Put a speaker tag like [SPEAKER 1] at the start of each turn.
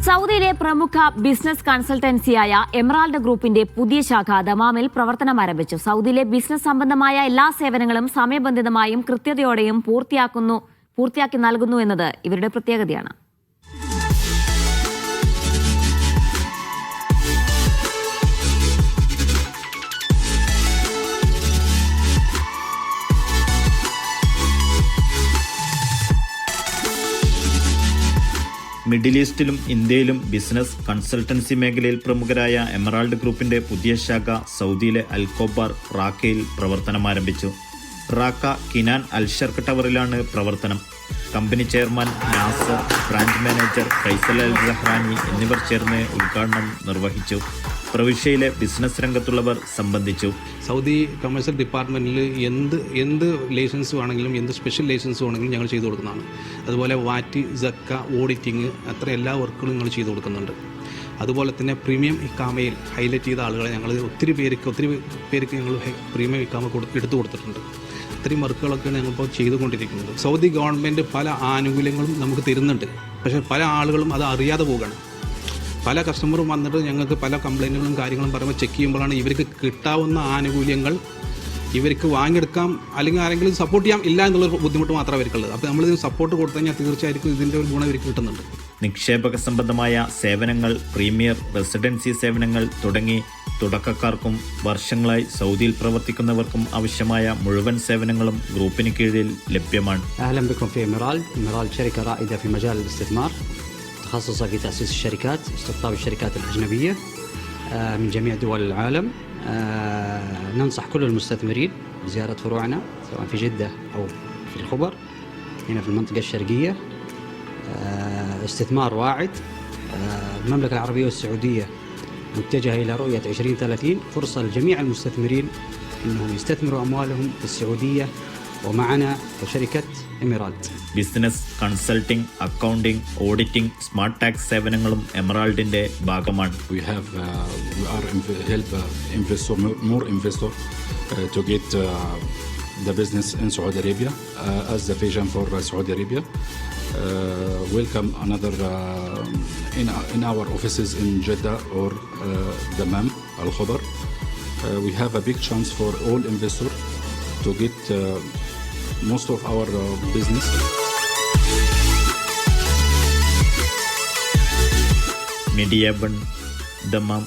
[SPEAKER 1] സൗദിയിലെ പ്രമുഖ business കൺസൾട്ടൻസിയായ emerald ഗ്രൂപ്പിന്റെ പുതിയ ശാഖ ദമാമിൽ പ്രവർത്തനം ആരംഭിച്ചു. സൗദിയിലെ ബിസിനസ് സംബന്ധമായ എല്ലാ സേവനങ്ങളും സമയബന്ധിതമായും കൃത്യതയോടെയും പൂർത്തിയാക്കി നൽകുന്നു എന്നത് ഇവരുടെ പ്രത്യേകതയാണ്.
[SPEAKER 2] മിഡിൽ ഈസ്റ്റിലും ഇന്ത്യയിലും ബിസിനസ് കൺസൾട്ടൻസി മേഖലയിൽ പ്രമുഖരായ എമറാൾഡ് ഗ്രൂപ്പിന്റെ പുതിയ ശാഖ സൗദിയിലെ അൽഖോബാർ റാക്കയിൽ പ്രവർത്തനം ആരംഭിച്ചു. റാക്ക കിനാൻ അൽഷർക്ക് ടവറിലാണ് പ്രവർത്തനം. Company chairman Nasser, branch manager Faisal Al Rahrani എന്നിവർ ചേർന്ന് ഉദ്ഘാടനം നിർവഹിച്ചു. പ്രവിശ്യയിലെ ബിസിനസ് രംഗത്തുള്ളവർ സംബന്ധിച്ചു.
[SPEAKER 3] സൗദി കമേഴ്സ്യൽ ഡിപ്പാർട്ട്മെൻറ്റിൽ എന്ത് ലൈസൻസ് വേണമെങ്കിലും എന്ത് സ്പെഷ്യൽ ലൈസൻസ് വേണമെങ്കിലും ഞങ്ങൾ ചെയ്തു കൊടുക്കുന്നതാണ്. അതുപോലെ വാറ്റ്, സക്ക, ഓഡിറ്റിങ് അത്ര എല്ലാ വർക്കുകളും ഞങ്ങൾ ചെയ്തു കൊടുക്കുന്നുണ്ട്. അതുപോലെ തന്നെ പ്രീമിയം ഇക്കാമയിൽ ഹൈലൈറ്റ് ചെയ്ത ആളുകളെ ഞങ്ങൾ ഒത്തിരി പേർക്ക് ഞങ്ങൾ പ്രീമിയം ഇക്കാമ എടുത്തു കൊടുത്തിട്ടുണ്ട്. അത്രയും വർക്കുകളൊക്കെയാണ് ഞങ്ങളിപ്പോൾ ചെയ്തുകൊണ്ടിരിക്കുന്നത്. സൗദി ഗവൺമെൻറ് പല ആനുകൂല്യങ്ങളും നമുക്ക് തരുന്നുണ്ട്. പക്ഷേ പല ആളുകളും അത് അറിയാതെ പോവുകയാണ്. പല കസ്റ്റമറും വന്നിട്ട് ഞങ്ങൾക്ക് പല കംപ്ലയിൻറ്റുകളും കാര്യങ്ങളും പറയുമ്പോൾ ചെക്ക് ചെയ്യുമ്പോഴാണ് ഇവർക്ക് കിട്ടാവുന്ന ആനുകൂല്യങ്ങൾ ഇവർക്ക് വാങ്ങിയെടുക്കാം, അല്ലെങ്കിൽ ആരെങ്കിലും സപ്പോർട്ട് ചെയ്യാം ഇല്ല എന്നുള്ളൊരു ബുദ്ധിമുട്ട് മാത്രമേ അവർക്കുള്ളത്. അപ്പോൾ നമ്മളിതിന് സപ്പോർട്ട് കൊടുത്തു കഴിഞ്ഞാൽ തീർച്ചയായിട്ടും ഇതിൻ്റെ ഒരു ഗുണം ഇവർക്ക് കിട്ടുന്നുണ്ട്.
[SPEAKER 2] നിക്ഷേപക സംബന്ധമായ സേവനങ്ങൾ, പ്രീമിയർ റെസിഡൻസി സേവനങ്ങൾ തുടങ്ങി തുടക്കക്കാർക്കും വർഷങ്ങളായി സൗദിയിൽ പ്രവർത്തിക്കുന്നവർക്കും ആവശ്യമായ മുഴുവൻ സേവനങ്ങളും ഗ്രൂപ്പിന് കീഴിൽ ലഭ്യമാണ്.
[SPEAKER 4] إمارالد شركة رائدة في مجال الاستثمار، تخصصها في تأسيس الشركات، استقطاب الشركات الأجنبية من جميع دول العالم. ننصح كل المستثمرين بزيارة فروعنا سواء في جدة أو في الخبر هنا في المنطقة الشرقية. استثمار واعد. المملكة العربية والسعودية متجهة إلى رؤية 2030، فرصة لجميع المستثمرين أنهم يستثمروا أموالهم في السعودية ومعنا كشركة إمارالد.
[SPEAKER 2] Business, consulting, accounting, auditing, smart tax സേവനങ്ങളും എമറാൾഡിന്റെ ഭാഗമാണ്.
[SPEAKER 5] We are help more investor to get the business in Saudi Arabia as the vision for Saudi Arabia. Welcome another in our offices in Jeddah or Dammam, Al Khobar. We have a big chance for all investors to get most of our business.
[SPEAKER 2] Media One, Dammam.